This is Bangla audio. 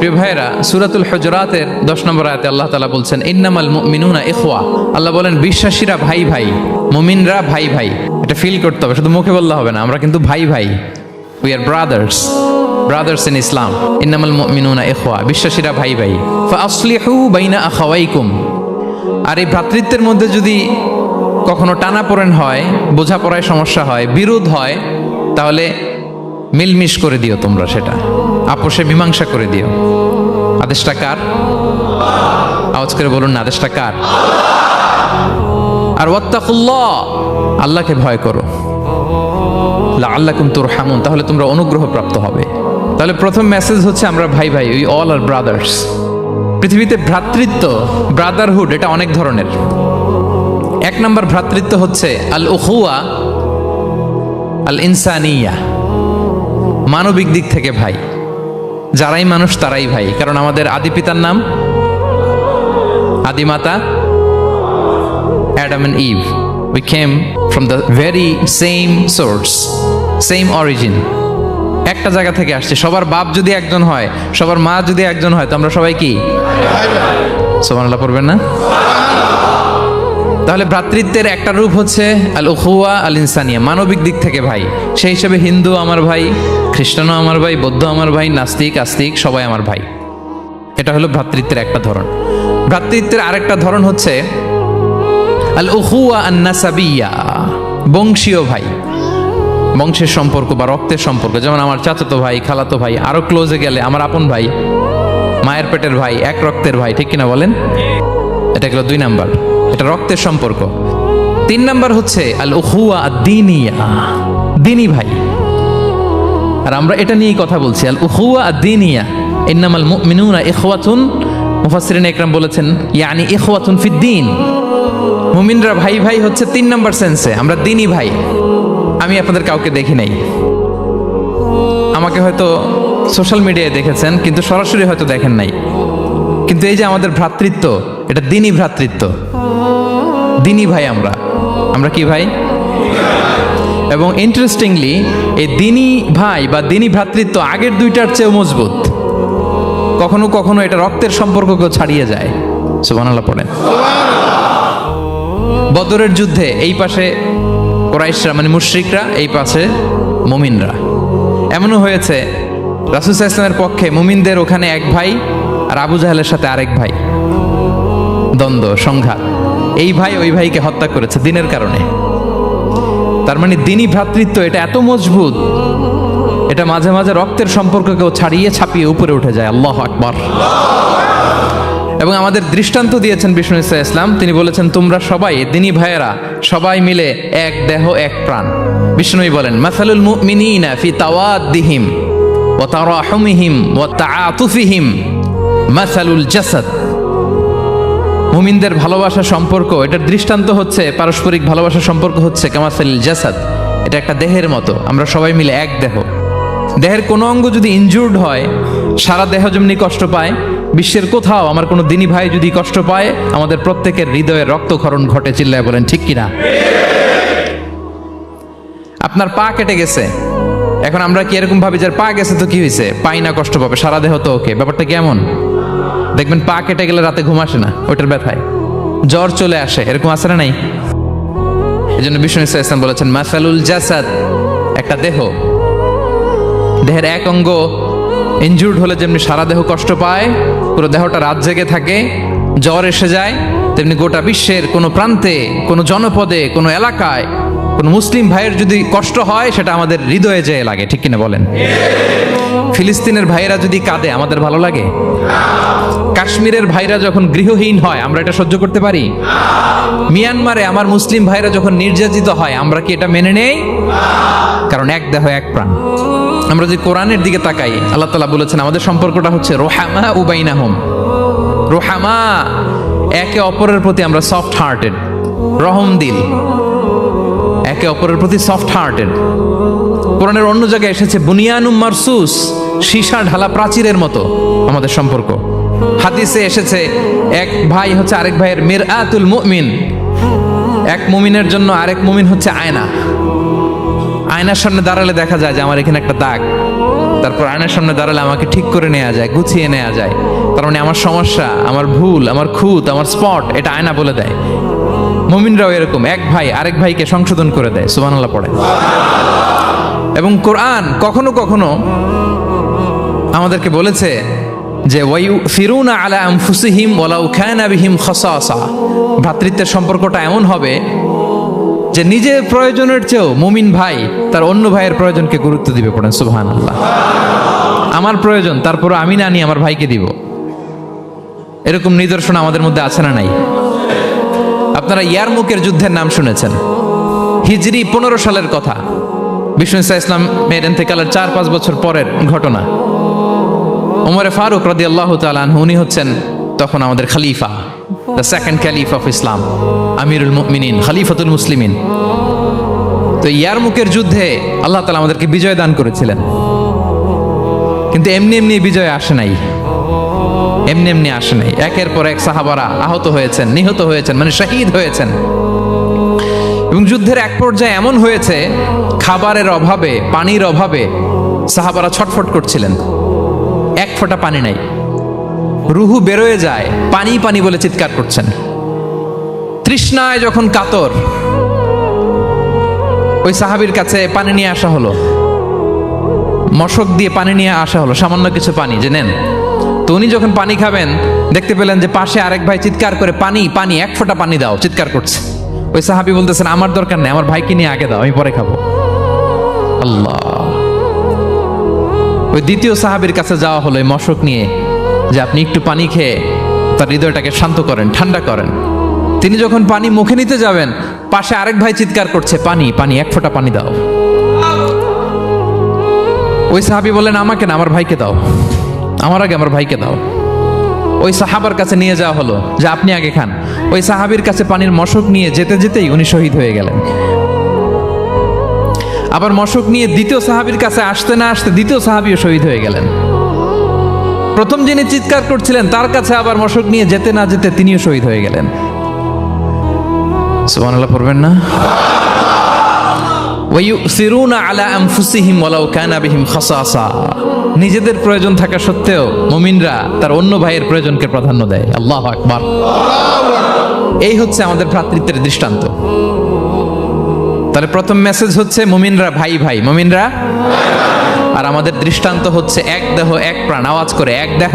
প্রিয় ভাইয়েরা, সূরাতুল হুজুরাতের 10 নম্বর আয়াতে আল্লাহ তাআলা বলছেন ইন্নামাল মুমিনুনা ইখওয়া। আল্লাহ বলেন বিশ্বাসীরা ভাই ভাই, মুমিনরা ভাই ভাই। এটা ফিল করতে হবে, শুধু মুখে বললে হবে না। আমরা কিন্তু ভাই ভাই, উই আর ব্রাদার্স ইন ইসলাম। ইন্নামাল মুমিনুনা ইখওয়া, বিশ্বাসীরা ভাই ভাই। ফাআসলিহু বাইনা আখাওয়াইকুম। আর এই ভ্রাতৃত্বের মধ্যে যদি কখনো টানাপোড়েন হয়, বোঝাপড়ায় সমস্যা হয়, বিরোধ হয়, তাহলে মিলমিশ করে দিও তোমরা, সেটা আপোষে মীমাংসা করে দিও। আদেশটা কার? আওয়াজ করে বলুন না, আদেশটা কার? আর ওয়াত্তাকুল্লাহ, আল্লাহকে ভয় করো। লাআল্লাকুম তুরহামুন, তাহলে তোমরা অনুগ্রহ প্রাপ্ত হবে। তাহলে প্রথম মেসেজ হচ্ছে আমরা ভাই ভাই, উই অল আর ব্রাদার্স। পৃথিবীতে ভ্রাতৃত্ব, ব্রাদারহুড, এটা অনেক ধরনের। এক নম্বর ভ্রাতৃত্ব হচ্ছে আল উখুয়া আল ইনসানিয়া, মানবিক দিক থেকে ভাই। যারাই মানুষ তারাই ভাই, কারণ আমাদের আদি পিতার নাম, আদি মাতা Adam and Eve. We came from the very same source, same origin. একটা জায়গা থেকে আসছে। সবার বাপ যদি একজন হয়, সবার মা যদি একজন হয়, তো আমরা সবাই কি? সুবহানাল্লাহ পড়বেন না? তাহলে ভ্রাতৃত্বের একটা রূপ হচ্ছে আল উখুয়া আল ইনসানিয়া, মানবিক দিক থেকে ভাই। সেই হিসেবে হিন্দু আমার ভাই, খ্রিস্টানও আমার ভাই, বৌদ্ধ আমার ভাই, নাস্তিক আস্তিক সবাই আমার ভাই। এটা হলো ভ্রাতৃত্বের একটা ধরন। ভ্রাতৃত্বের আরেকটা ধরন হচ্ছে আল উখুয়া আন নাসাবিয়া, বংশীয় ভাই, বংশের সম্পর্ক বা রক্তের সম্পর্ক। যেমন আমার চাচাতো ভাই, খালাতো ভাই, আরো ক্লোজে গেলে আমার আপন ভাই, মায়ের পেটের ভাই, এক রক্তের ভাই, ঠিক কিনা বলেন? এটা গেল 2 নাম্বার, এটা রক্তের সম্পর্ক। 3 নাম্বার হচ্ছে আল উখুয়া আদ-দীনিয়া, দ্বীনি ভাই। আর আমরা এটা নিয়েই কথা বলছি, আল উখুয়া আদ-দীনিয়া। ইন্নামাল মুমিনুনা ইখওয়াতুন, মুফাসসিরিন ইকরাম বলেছেন ইয়ানি ইখওয়াতুন ফিদ-দীন। মুমিনরা ভাই ভাই হচ্ছে 3 নাম্বার সেন্সে, আমরা দ্বীনি ভাই। আমি আপনাদের কাউকে দেখি নাই, আমাকে হয়তো সোশ্যাল মিডিয়ায় দেখেছেন, কিন্তু সরাসরি হয়তো দেখেন নাই। কিন্তু এই যে আমাদের ভ্রাতৃত্ব, এটা দ্বীনি ভ্রাতৃত্ব, দ্বীনি ভাই। আমরা কি ভাই? এবং ইন্টারেস্টিংলি এই দ্বীনি ভাই বা দ্বীনি ভ্রাতৃত্ব আগের 2টার চেয়েও মজবুত। কখনো কখনো এটা রক্তের সম্পর্ককেও ছাড়িয়ে যায়। সুবহানাল্লাহ পড়েন। বদরের যুদ্ধে এই পাশে কুরাইশরা মানে মুশরিকরা, এই পাশে মুমিনরা। এমনও হয়েছে রাসূল সাল্লাল্লাহু আলাইহি ওয়াসাল্লামের পক্ষে মুমিনদের ওখানে এক ভাই, আর আবু জাহেলের সাথে আরেক ভাই, দ্বন্দ্ব, সংঘাত। এই ভাই ওই ভাইকে হত্যা করেছে দ্বীনের কারণে। তার মানে দ্বীনি ভ্রাতৃত্ব এটা এত মজবুত, এটা মাঝে মাঝে রক্তের সম্পর্ককেও ছাড়িয়ে ছাপিয়ে উপরে উঠে যায়। আল্লাহু আকবার। এবং আমাদের দৃষ্টান্ত দিয়েছেন বিষ্ণু ইসলাম। তিনি বলেছেন তোমরা সবাই দ্বীনি ভাইয়েরা, সবাই মিলে এক দেহ এক প্রাণ। বিষ্ণুই বলেন মাসালুল মুমিনিনা ফি তাওয়াদ্দিহিম ওয়া তারাহুমিহিম ওয়া তাআতুফিহিম মাসালুল জাসাদ। মুমিনদের ভালোবাসা সম্পর্ক, এটার দৃষ্টান্ত হচ্ছে, পারস্পরিক ভালোবাসা সম্পর্ক হচ্ছে কামাসালিল জাসাদ, এটা একটা দেহের মতো। আমরা সবাই মিলে এক দেহ। দেহের কোনো অঙ্গ যদি ইনজুর্ড হয়, সারা দেহ যেমনি কষ্ট পায়, বিশ্বের কোথাও আমার কোনো দ্বীনি ভাই যদি কষ্ট পায়, আমাদের প্রত্যেকের হৃদয়ে রক্তক্ষরণ ঘটে। চিল্লায় বলেন ঠিক কিনা? আপনার পা কেটে গেছে, এখন আমরা কি এরকম ভাবি যে পা গেছে তো কি হয়েছে, পাই না, কষ্ট পাবে, সারা দেহ তো ওকে। ব্যাপারটা কেমন? দেখবেন পা কেটে গেলে রাতে ঘুম আসে না, ওইটার ব্যথায় জ্বর চলে আসে, এরকম আসে না নাই? এই জন্য বিষ্ণু ইসলাম বলেছেন মাসালুল জাসাদ, একটা দেহ, দেহের এক অঙ্গ ইনজুর্ড হলে যেমনি সারা দেহ কষ্ট পায়, পুরো দেহটা রাত জেগে থাকে, জ্বর এসে যায়, তেমনি গোটা বিশ্বের কোনো প্রান্তে, কোনো জনপদে, কোনো এলাকায় কোনো মুসলিম ভাইয়ের যদি কষ্ট হয়, সেটা আমাদের হৃদয়ে যেয়ে লাগে। ঠিক কিনা বলেন? ফিলিস্তিনের ভাইয়েরা যদি কাঁদে, আমাদের ভালো লাগে? কাশ্মীরের ভাইরা যখন গৃহহীন হয়, আমরা এটা সহ্য করতে পারি? মিয়ানমারে আমার মুসলিম ভাইরা যখন নির্যাতিত হয়, আমরা কি এটা মেনে নেই? কারণ এক দেহ এক প্রাণ। আমরা যদি কোরআনের দিকে তাকাই, আল্লাহ তাআলা বলেছেন আমাদের সম্পর্কটা হচ্ছে রোহামা উবাইনাহুম। রোহামা, একে অপরের প্রতি আমরা সফট হার্টেড, রহম দিল, একে অপরের প্রতি সফট হার্টেড। কোরআনের অন্য জায়গায় এসেছে বুনিয়ানুম মারসুস, সীসা ঢালা প্রাচীরের মতো আমাদের সম্পর্ক। হাদিসে এসেছে এক ভাই হচ্ছে আরেক ভাইয়ের মিরআতুল মুমিন, এক মুমিনের জন্য আরেক মুমিন হচ্ছে আয়না। আয়নার সামনে দাঁড়ালে দেখা যায় যে আমার এখানে একটা দাগ, তারপর আয়নার সামনে দাঁড়ালে আমাকে ঠিক করে নেওয়া যায়, গুছিয়ে নেওয়া যায়। তার মানে আমার সমস্যা, আমার ভুল, আমার খুঁত, আমার স্পট, এটা আয়না বলে দেয়। মুমিনরাও এরকম, এক ভাই আরেক ভাইকে সংশোধন করে দেয়। সুবহানাল্লাহ পড়ে। এবং কোরআন কখনো কখনো আমাদেরকে বলেছে যে ওয়ায়ুফিরুনা আলা আনফুসিহিম ওয়ালাউ কানা বিহিম খাসাসা, ভ্রাতৃত্বের সম্পর্কটা এমন হবে যে নিজের প্রয়োজনের চেয়েও মুমিন ভাই তার অন্য ভাইয়ের প্রয়োজনকে গুরুত্ব দিবে। পড়েন সুবহানাল্লাহ। আমার প্রয়োজন, তারপর আমি না নিয়ে আমার ভাইকে দিব। এরকম নিদর্শন আমাদের মধ্যে আছে না নাই? আপনারা ইয়ারমুকের যুদ্ধের নাম শুনেছেন, হিজরি 15 সালের কথা। বিষ্ণু ইসলামের ইন্তেকালের 4-5 বছর পরের ঘটনা। ওমরে ফারুক রাদিয়াল্লাহু তাআলা আনহু, উনি হচ্ছেন তখন আমাদের খলিফা, the second caliph of Islam, আমিরুল মুমিনিন, খলিফাতুল মুসলিমিন। তো ইয়ারমুকের যুদ্ধে আল্লাহ তাআলা আমাদেরকে বিজয় দান করেছিলেন। কিন্তু এমনি এমনি বিজয় আসে নাই, এমনি এমনি আসে নাই। একের পর এক সাহাবারা আহত হয়েছেন, নিহত হয়েছেন, মানে শহীদ হয়েছেন। এবং যুদ্ধের এক পর্যায়ে এমন হয়েছে, খাবারের অভাবে, পানির অভাবে সাহাবারা ছটফট করছিলেন। এক ফোঁটা পানি নাই, রুহু বেরোয় যায়, পানি পানি বলে চিৎকার করছেন। তৃষ্ণায় যখন কাতর, ওই সাহাবীর কাছে পানি নিয়ে আসা হলো, মশক দিয়ে পানি নিয়ে আসা হলো, সামান্য কিছু পানি, যে নেন। তো উনি যখন পানি খাবেন, দেখতে পেলেন যে পাশে আরেক ভাই চিৎকার করে পানি পানি, এক ফোঁটা পানি দাও, চিৎকার করছে। ওই সাহাবী বলতেছেন, আমার দরকার নেই, আমার ভাইকে নিয়ে আগে দাও, আমি পরে খাবো। আল্লাহ। ওই দ্বিতীয় সাহাবীর কাছে যাওয়া হলো এই মশক নিয়ে, যে আপনি একটু পানি খেয়ে তার হৃদয়টাকে শান্ত করেন, ঠান্ডা করেন। তিনি যখন পানি মুখে নিতে যাবেন, পাশে আরেক ভাই চিৎকার করছে, পানি পানি, এক ফোঁটা পানি দাও। ওই সাহাবী বলেন, আমাকে না, আমার ভাইকে দাও, আমার আগে আমার ভাইকে দাও। ওই সাহাবার কাছে নিয়ে যাওয়া হলো যে আপনি আগে খান। ওই সাহাবীর কাছে পানির মশক নিয়ে যেতে যেতেই উনি শহীদ হয়ে গেলেন। আবার মশক নিয়ে দ্বিতীয় সাহাবীর কাছে আসতে না আসতে দ্বিতীয় সাহাবীও শহীদ হয়ে গেলেন। প্রথম যিনি চিৎকার করছিলেন তার কাছে আবার মশক নিয়ে যেতে না যেতে তিনিও শহীদ হয়ে গেলেন। সুবহানাল্লাহ পড়বেন না? ওয়ায়ুসিরুনা আলা আনফুসিহিম ওয়ালাউ কানা বিহিম খাসাসা, নিজেদের প্রয়োজন থাকা সত্ত্বেও মুমিনরা তার অন্য ভাইয়ের প্রয়োজনকে প্রাধান্য দেয়। আল্লাহু আকবার। এই হচ্ছে আমাদের ভ্রাতৃত্বের দৃষ্টান্ত। তাহলে প্রথম মেসেজ হচ্ছে মুমিনরা ভাই ভাই, মুমিনরা। আর আমাদের দৃষ্টান্ত হচ্ছে এক দেহ এক প্রাণ। আওয়াজ করে, এক দেহ